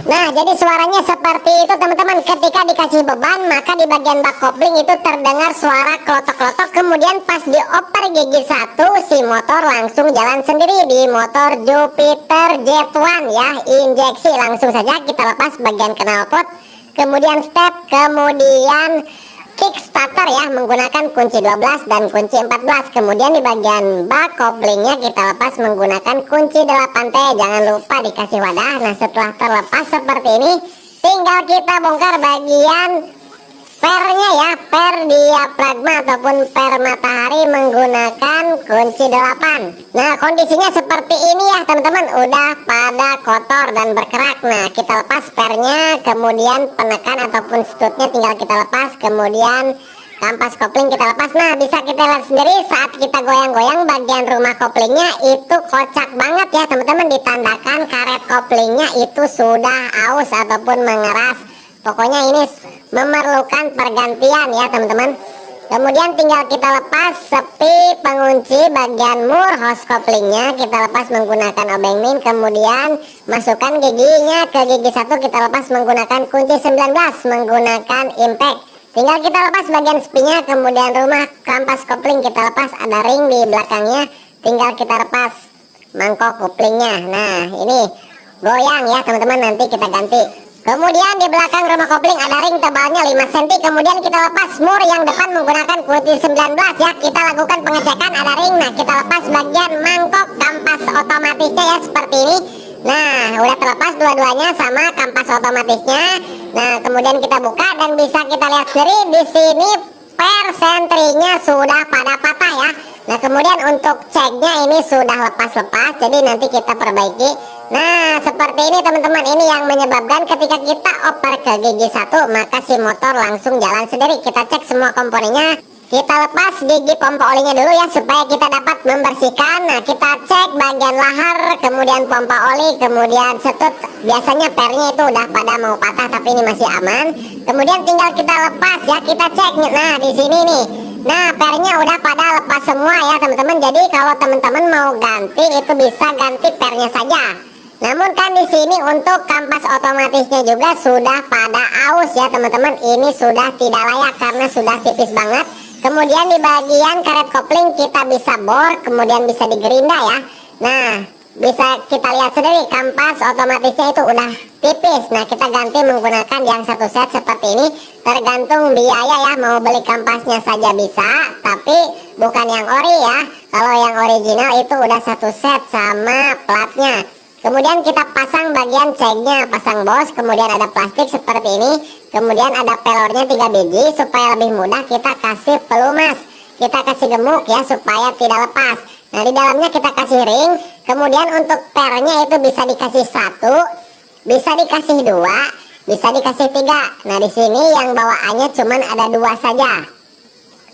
Nah, jadi suaranya seperti itu teman-teman. Ketika dikasih beban, maka di bagian bak kopling itu terdengar suara klotok-klotok. Kemudian pas dioper gigi 1, si motor langsung jalan sendiri di motor Jupiter Z1 ya. Injeksi, langsung saja kita lepas bagian knalpot, kemudian step, kemudian kickstarter ya, menggunakan kunci 12 dan kunci 14. Kemudian di bagian bak koplingnya kita lepas menggunakan kunci 8T. Jangan lupa dikasih wadah. Nah, setelah terlepas seperti ini, tinggal kita bongkar bagian pernya ya, per diafragma ataupun per matahari menggunakan kunci 8. Nah, kondisinya seperti ini ya teman-teman, udah pada kotor dan berkerak. Nah, kita lepas pernya, kemudian penekan ataupun stutnya tinggal kita lepas, kemudian kampas kopling kita lepas. Nah, bisa kita lihat sendiri saat kita goyang-goyang bagian rumah koplingnya itu kocak banget ya teman-teman, ditandakan karet koplingnya itu sudah aus ataupun mengeras. Pokoknya ini memerlukan pergantian ya teman-teman. Kemudian tinggal kita lepas sepi pengunci bagian mur hose koplingnya, kita lepas menggunakan obeng min. Kemudian masukkan giginya ke gigi 1, kita lepas menggunakan kunci 19 menggunakan impact. Tinggal kita lepas bagian spinya, kemudian rumah kampas kopling kita lepas, ada ring di belakangnya, tinggal kita lepas mangkok koplingnya. Nah, ini goyang ya teman-teman, nanti kita ganti. Kemudian di belakang rumah kopling ada ring tebalnya 5 cm. Kemudian kita lepas mur yang depan menggunakan kunci 19 ya. Kita lakukan pengecekan, ada ring. Nah, kita lepas bagian mangkok kampas otomatisnya ya, seperti ini. Nah, udah terlepas dua-duanya sama kampas otomatisnya. Nah, kemudian kita buka dan bisa kita lihat sendiri di sini per sentrinya sudah pada patah ya. Nah, kemudian untuk ceknya ini sudah lepas-lepas, jadi nanti kita perbaiki. Nah, seperti ini teman-teman, ini yang menyebabkan ketika kita oper ke gigi 1 maka si motor langsung jalan sendiri. Kita cek semua komponennya, kita lepas gigi pompa olinya dulu ya supaya kita dapat membersihkan. Nah, kita cek bagian lahar, kemudian pompa oli, kemudian setut. Biasanya pernya itu udah pada mau patah tapi ini masih aman. Kemudian tinggal kita lepas ya, kita cek. Nah, di sini nih. Nah, pernya udah pada lepas semua ya teman-teman. Jadi kalau teman-teman mau ganti itu bisa ganti pernya saja. Namun kan di sini untuk kampas otomatisnya juga sudah pada aus ya teman-teman. Ini sudah tidak layak karena sudah tipis banget. Kemudian di bagian karet kopling kita bisa bor, kemudian bisa digerinda ya. Nah, bisa kita lihat sendiri kampas otomatisnya itu udah tipis. Nah, kita ganti menggunakan yang satu set seperti ini. Tergantung biaya ya, mau beli kampasnya saja bisa, tapi bukan yang ori ya. Kalau yang original itu udah satu set sama platnya. Kemudian kita pasang bagian ceknya, pasang bos, kemudian ada plastik seperti ini. Kemudian ada pelornya 3 biji supaya lebih mudah kita kasih pelumas. Kita kasih gemuk ya supaya tidak lepas. Nah, di dalamnya kita kasih ring. Kemudian untuk pernya itu bisa dikasih 1, bisa dikasih 2, bisa dikasih 3. Nah, di sini yang bawaannya cuman ada 2 saja.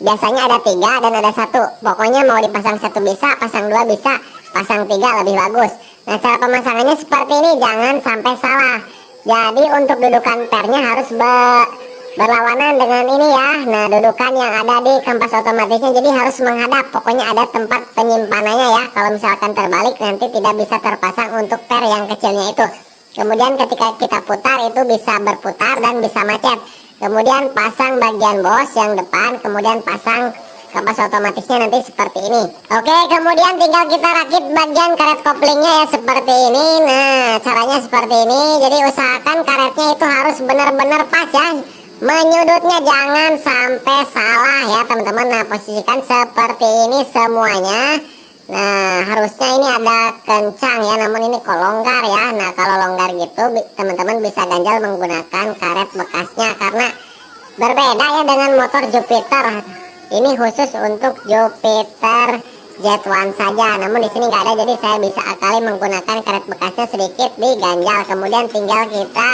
Biasanya ada 3 dan ada 1. Pokoknya mau dipasang 1 bisa, pasang 2 bisa, pasang 3 lebih bagus. Nah, cara pemasangannya seperti ini, jangan sampai salah. Jadi untuk dudukan pernya harus berlawanan dengan ini ya. Nah, dudukan yang ada di kampas otomatisnya jadi harus menghadap. Pokoknya ada tempat penyimpanannya ya. Kalau misalkan terbalik nanti tidak bisa terpasang untuk per yang kecilnya itu. Kemudian ketika kita putar itu bisa berputar dan bisa macet. Kemudian pasang bagian bos yang depan, kemudian pasang kampas otomatisnya nanti seperti ini. Oke, kemudian tinggal kita rakit bagian karet koplingnya ya seperti ini. Nah, caranya seperti ini. Jadi usahakan karetnya itu harus benar-benar pas ya. Menyudutnya jangan sampai salah ya teman-teman. Nah, posisikan seperti ini semuanya. Nah, harusnya ini ada kencang ya, namun ini kok longgar ya. Nah, kalau longgar gitu teman-teman bisa ganjal menggunakan karet bekasnya karena berbeda ya dengan motor Jupiter. Ini khusus untuk Jupiter Z1 saja, namun di sini nggak ada, jadi saya bisa akali menggunakan karet bekasnya sedikit diganjal. Kemudian tinggal kita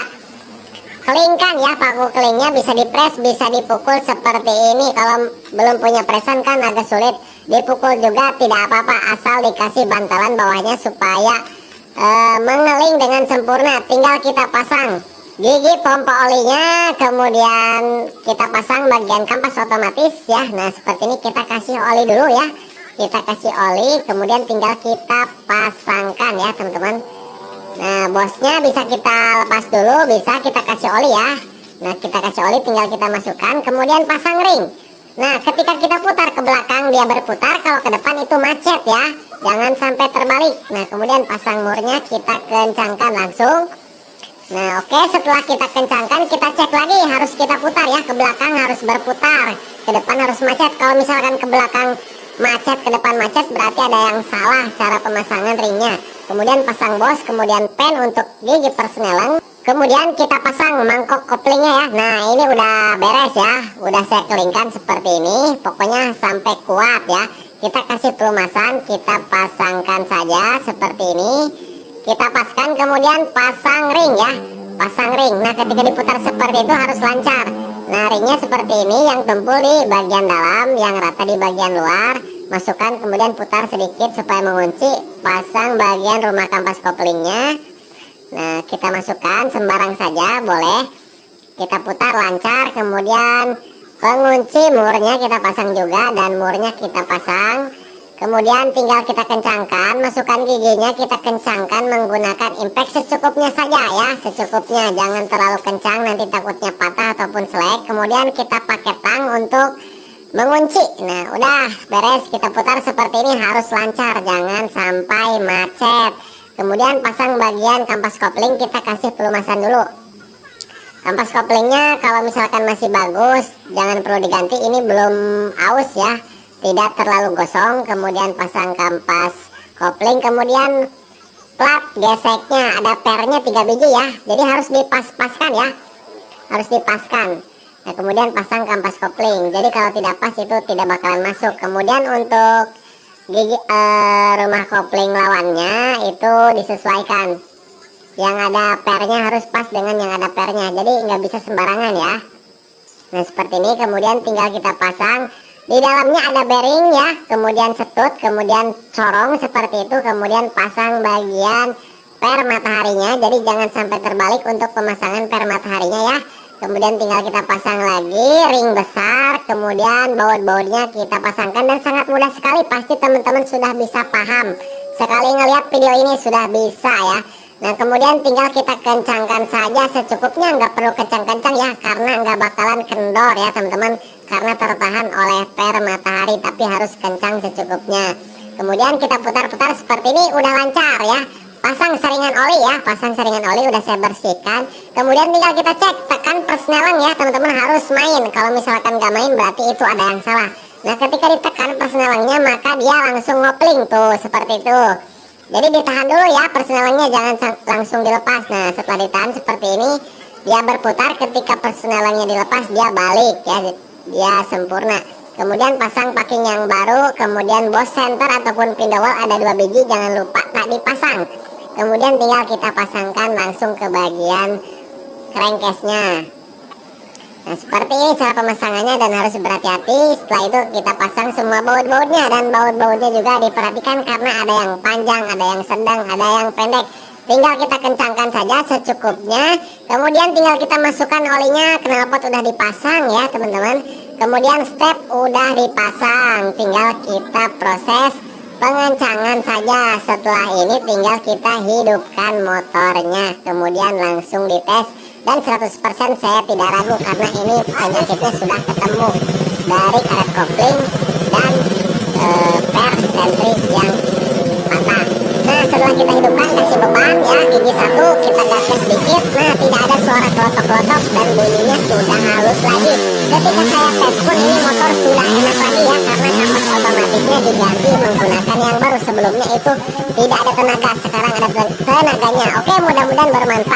kelingkan ya, paku kelingnya bisa dipres, bisa dipukul seperti ini. Kalau belum punya presan kan agak sulit, dipukul juga tidak apa-apa asal dikasih bantalan bawahnya supaya mengeling dengan sempurna. Tinggal kita pasang gigi pompa olinya, kemudian kita pasang bagian kampas otomatis ya. Nah, seperti ini kita kasih oli dulu ya. Kita kasih oli, kemudian tinggal kita pasangkan ya teman-teman. Nah, bosnya bisa kita lepas dulu, bisa kita kasih oli ya. Nah, kita kasih oli, tinggal kita masukkan, kemudian pasang ring. Nah, ketika kita putar ke belakang dia berputar, kalau ke depan itu macet ya, jangan sampai terbalik. Nah, kemudian pasang murnya, kita kencangkan langsung. Nah, oke, setelah kita kencangkan, kita cek lagi, harus kita putar ya, ke belakang harus berputar, ke depan harus macet. Kalau misalkan ke belakang macet, ke depan macet, berarti ada yang salah cara pemasangan ringnya. Kemudian pasang bos, kemudian pen untuk gigi persneling. Kemudian kita pasang mangkok koplingnya ya. Nah, ini udah beres ya, udah saya kelingkan seperti ini. Pokoknya sampai kuat ya. Kita kasih pelumasan, kita pasangkan saja seperti ini. Kita paskan, kemudian pasang ring ya, pasang ring. Nah, ketika diputar seperti itu harus lancar. Nah, ringnya seperti ini, yang tumpul di bagian dalam, yang rata di bagian luar. Masukkan, kemudian putar sedikit supaya mengunci. Pasang bagian rumah kampas koplingnya. Nah, kita masukkan sembarang saja boleh. Kita putar lancar, kemudian pengunci murnya kita pasang juga, dan murnya kita pasang. Kemudian tinggal kita kencangkan, masukkan giginya, kita kencangkan menggunakan impact secukupnya saja ya, secukupnya, jangan terlalu kencang nanti takutnya patah ataupun selek. Kemudian kita pakai tang untuk mengunci. Nah, udah beres, kita putar seperti ini, harus lancar, jangan sampai macet. Kemudian pasang bagian kampas kopling, kita kasih pelumasan dulu. Kampas koplingnya kalau misalkan masih bagus, jangan perlu diganti, ini belum aus ya, tidak terlalu gosong. Kemudian pasang kampas kopling, kemudian plat geseknya, ada pernya 3 biji ya, jadi harus dipas-paskan ya, harus dipaskan. Nah, kemudian pasang kampas kopling, jadi kalau tidak pas itu tidak bakalan masuk. Kemudian untuk gigi rumah kopling lawannya itu disesuaikan, yang ada pernya harus pas dengan yang ada pernya, jadi nggak bisa sembarangan ya. Nah, seperti ini. Kemudian tinggal kita pasang, di dalamnya ada bearing ya, kemudian setut, kemudian corong seperti itu. Kemudian pasang bagian per mataharinya, jadi jangan sampai terbalik untuk pemasangan per mataharinya ya. Kemudian tinggal kita pasang lagi ring besar, kemudian baut-bautnya kita pasangkan, dan sangat mudah sekali, pasti teman-teman sudah bisa paham. Sekali ngelihat video ini sudah bisa ya. Nah, kemudian tinggal kita kencangkan saja secukupnya, nggak perlu kencang-kencang ya, karena nggak bakalan kendor ya teman-teman, karena tertahan oleh per matahari, tapi harus kencang secukupnya. Kemudian kita putar-putar seperti ini, udah lancar ya. Pasang saringan oli ya, pasang saringan oli udah saya bersihkan. Kemudian tinggal kita cek, tekan persneling ya teman-teman, harus main. Kalau misalkan nggak main berarti itu ada yang salah. Nah, ketika ditekan persnelingnya maka dia langsung ngopling tuh seperti itu. Jadi ditahan dulu ya persnelingnya, jangan langsung dilepas. Nah, setelah ditahan seperti ini dia berputar, ketika persnelingnya dilepas dia balik ya, dia sempurna. Kemudian pasang packing yang baru, kemudian bos center ataupun pindowal ada 2 biji, jangan lupa tak dipasang. Kemudian tinggal kita pasangkan langsung ke bagian crankcase-nya. Nah, seperti ini cara pemasangannya, dan harus berhati-hati. Setelah itu kita pasang semua baut-bautnya, dan baut-bautnya juga diperhatikan karena ada yang panjang, ada yang sedang, ada yang pendek. Tinggal kita kencangkan saja secukupnya. Kemudian tinggal kita masukkan olinya, knalpot udah dipasang ya teman-teman. Kemudian step udah dipasang, tinggal kita proses pengencangan saja. Setelah ini tinggal kita hidupkan motornya, kemudian langsung dites. Dan 100% saya tidak ragu karena ini penyakitnya sudah ketemu dari karet kopling dan per sentris yang patah. Nah, setelah kita hidupkan, kasih beban ya, gigi 1 kita gaspes sedikit. Nah, tidak ada suara kelotok-kelotok dan bunyinya sudah halus lagi. Ketika saya tes pun ini motor sudah enak lagi ya, karena kampas otomatisnya diganti menggunakan yang baru. Sebelumnya itu tidak ada tenaga, sekarang ada tenaganya. Oke, mudah-mudahan bermanfaat.